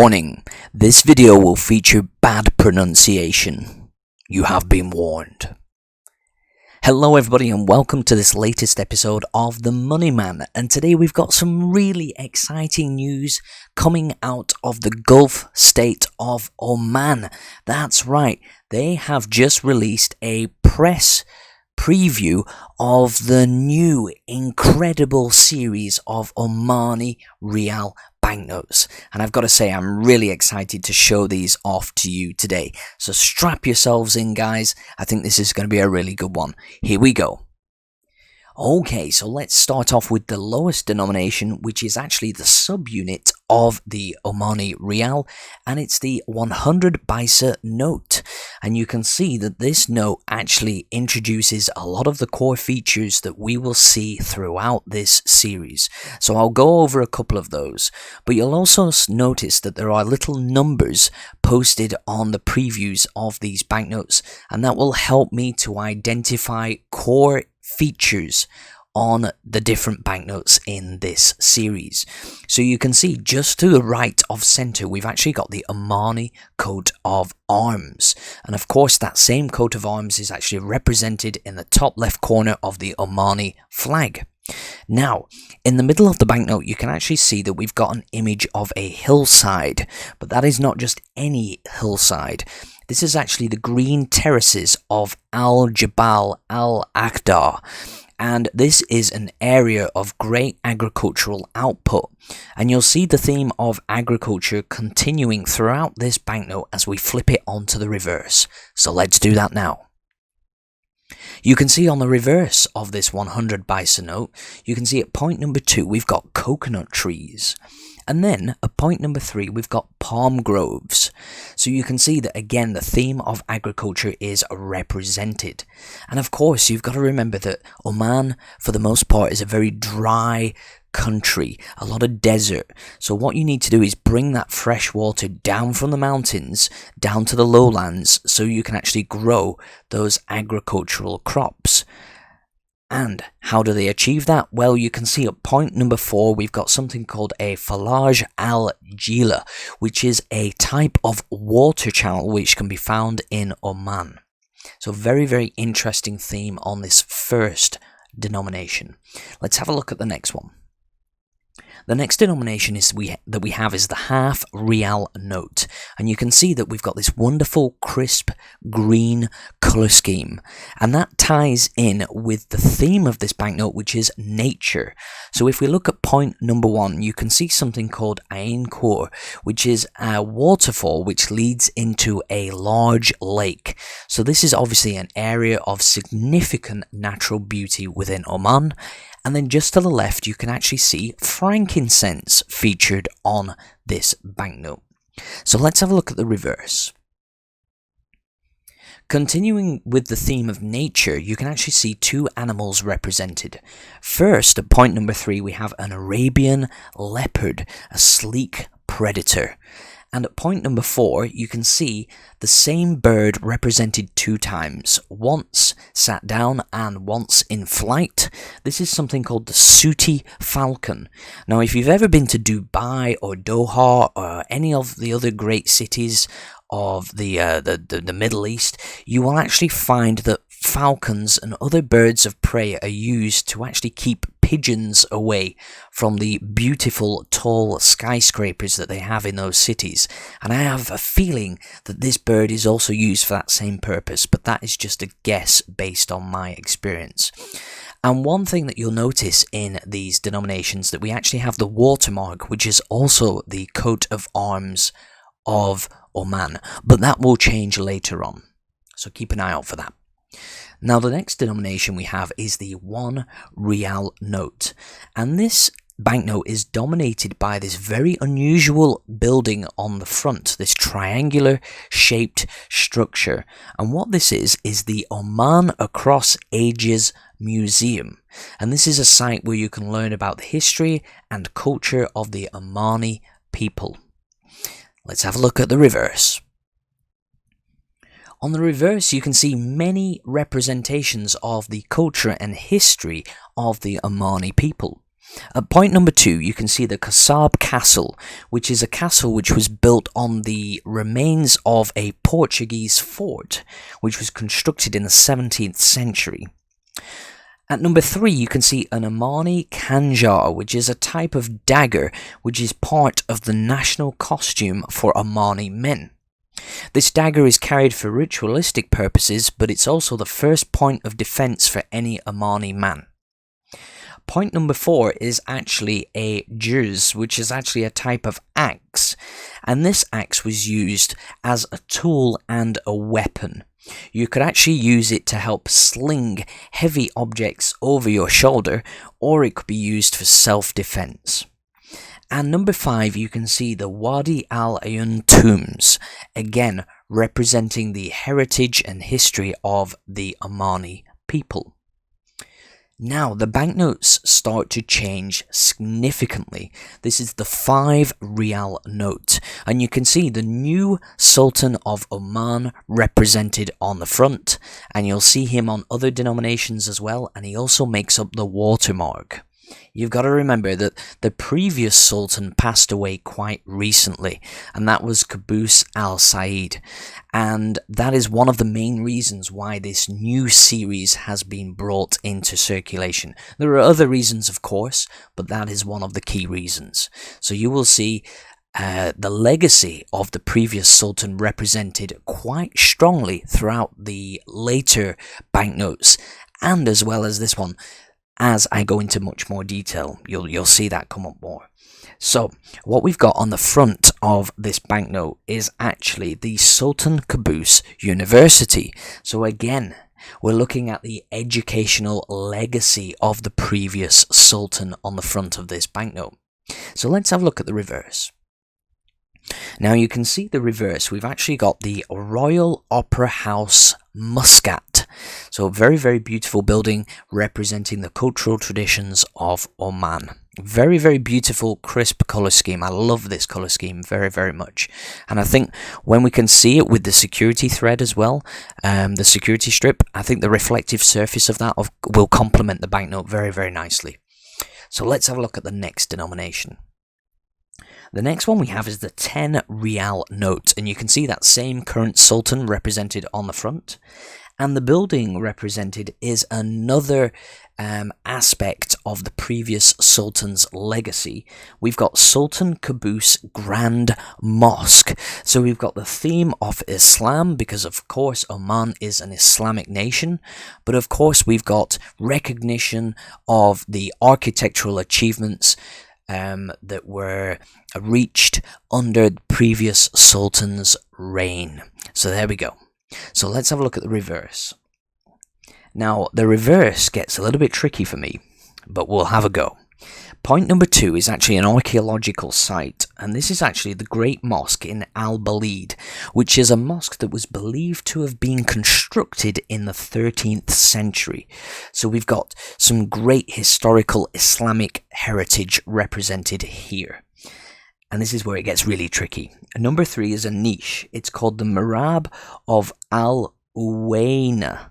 Warning, this video will feature bad pronunciation. You have been warned. Hello everybody and welcome to this latest episode of the MoneyMan, and today we've got some really exciting news coming out of the Gulf state of Oman. That's right, they have just released a press preview of the new incredible series of Omani Rial banknotes, and I've got to say I'm really excited to show these off to you today. So strap yourselves in, guys. I think this is going to be a really good one. Here we go. Okay, so let's start off with the lowest denomination, which is actually the subunit of the Omani Rial, and it's the 100 bisa note. And you can see that this note actually introduces a lot of the core features that we will see throughout this series. So I'll go over a couple of those, but you'll also notice that there are little numbers posted on the previews of these banknotes, and that will help me to identify core features on the different banknotes in this series. So you can see just to the right of center we've actually got the Omani coat of arms, and of course that same coat of arms is actually represented in the top left corner of the Omani flag. Now, in the middle of the banknote you can actually see that we've got an image of a hillside, but that is not just any hillside. This is actually the green terraces of Al-Jabal Al-Akhdar, and this is an area of great agricultural output, and you'll see the theme of agriculture continuing throughout this banknote as we flip it onto the reverse. So let's do that now. You can see on the reverse of this 100 bisa note, you can see at point number 2 we've got coconut trees. And then at point number 3 we've got palm groves. So you can see that again the theme of agriculture is represented. And of course you've got to remember that Oman for the most part is a very dry country, a lot of desert. So what you need to do is bring that fresh water down from the mountains down to the lowlands so you can actually grow those agricultural crops. And how do they achieve that? Well, you can see at point number 4 we've got something called a Falaj al-Jila, which is a type of water channel which can be found in Oman. So very, very interesting theme on this first denomination. Let's have a look at the next one. The next denomination that we have is the half Rial note, and you can see that we've got this wonderful crisp green color scheme, and that ties in with the theme of this banknote, which is nature. So if we look at point number 1, you can see something called Ain Khor, which is a waterfall which leads into a large lake. So this is obviously an area of significant natural beauty within Oman. And then just to the left you can actually see frankincense featured on this banknote. So let's have a look at the reverse. Continuing with the theme of nature, you can actually see 2 animals represented. First, at point number 3, we have an Arabian leopard, a sleek predator. And at point number 4, you can see the same bird represented 2 times, once sat down and once in flight. This is something called the sooty falcon. Now, if you've ever been to Dubai or Doha or any of the other great cities of the Middle East, you will actually find that falcons and other birds of prey are used to actually keep pigeons away from the beautiful tall skyscrapers that they have in those cities. And I have a feeling that this bird is also used for that same purpose, but that is just a guess based on my experience. And one thing that you'll notice in these denominations that we actually have the watermark, which is also the coat of arms of Oman, but that will change later on, so keep an eye out for that. Now the next denomination we have is the 1 Rial note, and this banknote is dominated by this very unusual building on the front, this triangular shaped structure. And what this is the Oman Across Ages Museum, and this is a site where you can learn about the history and culture of the Omani people. Let's have a look at the reverse. On the reverse, you can see many representations of the culture and history of the Omani people. At point number 2, you can see the Kasab Castle, which is a castle which was built on the remains of a Portuguese fort, which was constructed in the 17th century. At number 3, you can see an Omani Khanjar, which is a type of dagger which is part of the national costume for Omani men. This dagger is carried for ritualistic purposes, but it's also the first point of defense for any Omani man. Point number 4 is actually a juz, which is actually a type of axe, and this axe was used as a tool and a weapon. You could actually use it to help sling heavy objects over your shoulder, or it could be used for self-defense. And number 5, you can see the Wadi al-Ayun tombs, again representing the heritage and history of the Omani people. Now, the banknotes start to change significantly. This is the 5 Rial note, and you can see the new Sultan of Oman represented on the front, and you'll see him on other denominations as well, and he also makes up the watermark. You've got to remember that the previous Sultan passed away quite recently, and that was Qaboos al-Said, and that is one of the main reasons why this new series has been brought into circulation. There are other reasons, of course, but that is one of the key reasons. So you will see the legacy of the previous Sultan represented quite strongly throughout the later banknotes, and as well as this one. As I go into much more detail, you'll see that come up more. So, what we've got on the front of this banknote is actually the Sultan Qaboos University. So again, we're looking at the educational legacy of the previous Sultan on the front of this banknote. So let's have a look at the reverse. Now you can see the reverse. We've actually got the Royal Opera House Muscat. So a very, very beautiful building representing the cultural traditions of Oman. Very, very beautiful, crisp colour scheme. I love this colour scheme very, very much. And I think when we can see it with the security thread as well, the security strip, I think the reflective surface of that will complement the banknote very, very nicely. So let's have a look at the next denomination. The next one we have is the 10 Rial note, and you can see that same current Sultan represented on the front. And the building represented is another aspect of the previous Sultan's legacy. We've got Sultan Qaboos Grand Mosque. So we've got the theme of Islam, because of course Oman is an Islamic nation. But of course we've got recognition of the architectural achievements that were reached under the previous Sultan's reign. So there we go. So let's have a look at the reverse. Now, the reverse gets a little bit tricky for me, but we'll have a go. Point number 2 is actually an archaeological site, and this is actually the Great Mosque in Al-Balid, which is a mosque that was believed to have been constructed in the 13th century. So we've got some great historical Islamic heritage represented here. And this is where it gets really tricky. Number 3 is a niche. It's called the Mirab of Al-Uwaina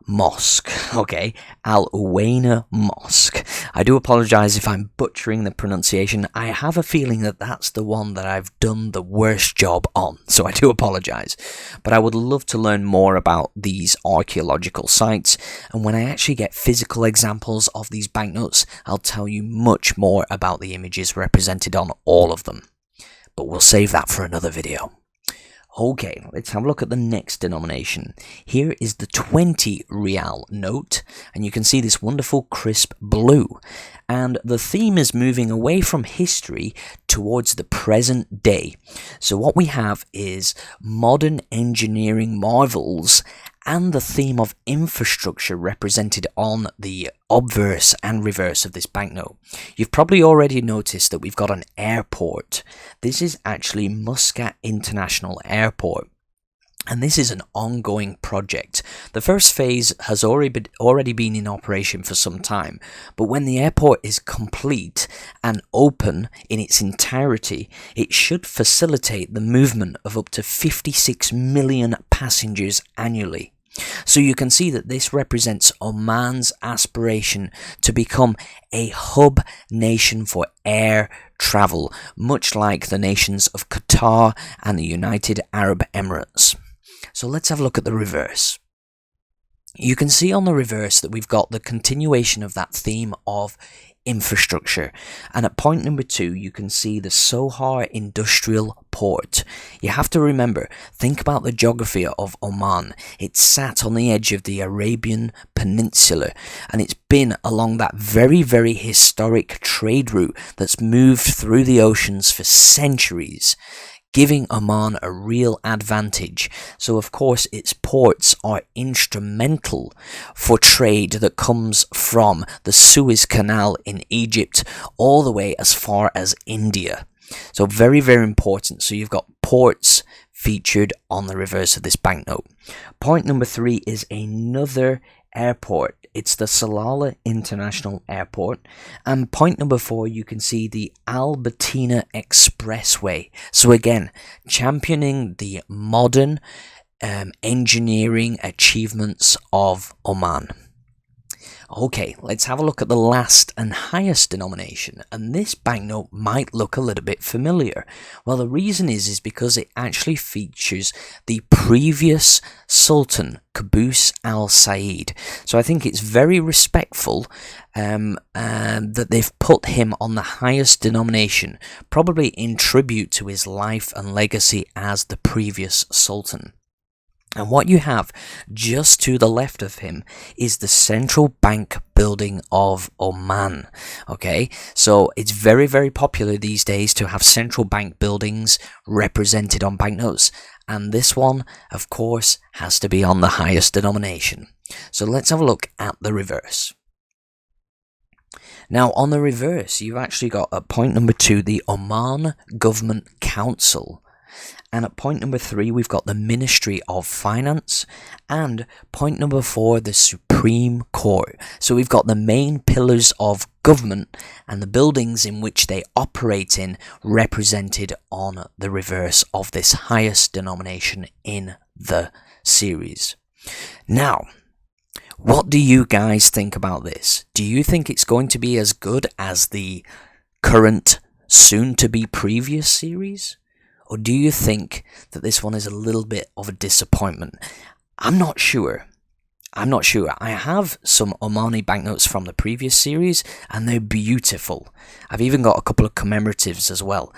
Mosque. Okay, Al-Uwaina Mosque. I do apologize if I'm butchering the pronunciation. I have a feeling that that's the one that I've done the worst job on, so I do apologize. But I would love to learn more about these archaeological sites, and when I actually get physical examples of these banknotes, I'll tell you much more about the images represented on all of them. But we'll save that for another video. Okay, let's have a look at the next denomination. Here is the 20 Rial note, and you can see this wonderful crisp blue. And the theme is moving away from history towards the present day. So what we have is modern engineering marvels and the theme of infrastructure represented on the obverse and reverse of this banknote. You've probably already noticed that we've got an airport. This is actually Muscat International Airport, and this is an ongoing project. The first phase has already been in operation for some time, but when the airport is complete and open in its entirety, it should facilitate the movement of up to 56 million passengers annually. So you can see that this represents Oman's aspiration to become a hub nation for air travel, much like the nations of Qatar and the United Arab Emirates. So let's have a look at the reverse. You can see on the reverse that we've got the continuation of that theme of infrastructure, and at point number 2 you can see the Sohar Industrial Port. You have to remember, think about the geography of Oman. It's sat on the edge of the Arabian Peninsula, and it's been along that very, very historic trade route that's moved through the oceans for centuries, giving Oman a real advantage. So of course its ports are instrumental for trade that comes from the Suez Canal in Egypt all the way as far as India. So very, very important. So you've got ports featured on the reverse of this banknote. Point number 3 is another airport. It's the Salalah International Airport. And point number 4, you can see the Al Batina Expressway. So again, championing the modern engineering achievements of Oman. Okay, let's have a look at the last and highest denomination, and this banknote might look a little bit familiar. Well, the reason is because it actually features the previous Sultan, Qaboos Al Said. So I think it's very respectful that they've put him on the highest denomination, probably in tribute to his life and legacy as the previous Sultan. And what you have just to the left of him is the central bank building of Oman. Okay, so it's very, very popular these days to have central bank buildings represented on banknotes. And this one, of course, has to be on the highest denomination. So let's have a look at the reverse. Now, on the reverse, you've actually got at point number 2, the Oman Government Council. And at point number 3, we've got the Ministry of Finance. And point number 4, the Supreme Court. So we've got the main pillars of government and the buildings in which they operate in represented on the reverse of this highest denomination in the series. Now, what do you guys think about this? Do you think it's going to be as good as the current, soon-to-be previous series? Or do you think that this one is a little bit of a disappointment? I'm not sure. I have some Omani banknotes from the previous series, and they're beautiful. I've even got a couple of commemoratives as well.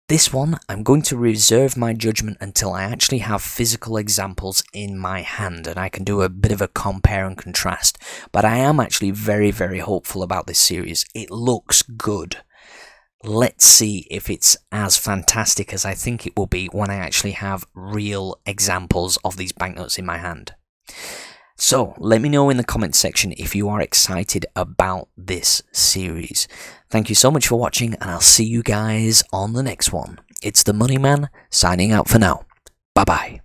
This one, I'm going to reserve my judgment until I actually have physical examples in my hand, and I can do a bit of a compare and contrast. But I am actually very, very hopeful about this series. It looks good. Let's see if it's as fantastic as I think it will be when I actually have real examples of these banknotes in my hand. So, let me know in the comments section if you are excited about this series. Thank you so much for watching, and I'll see you guys on the next one. It's the MoneyMan signing out for now. Bye-bye.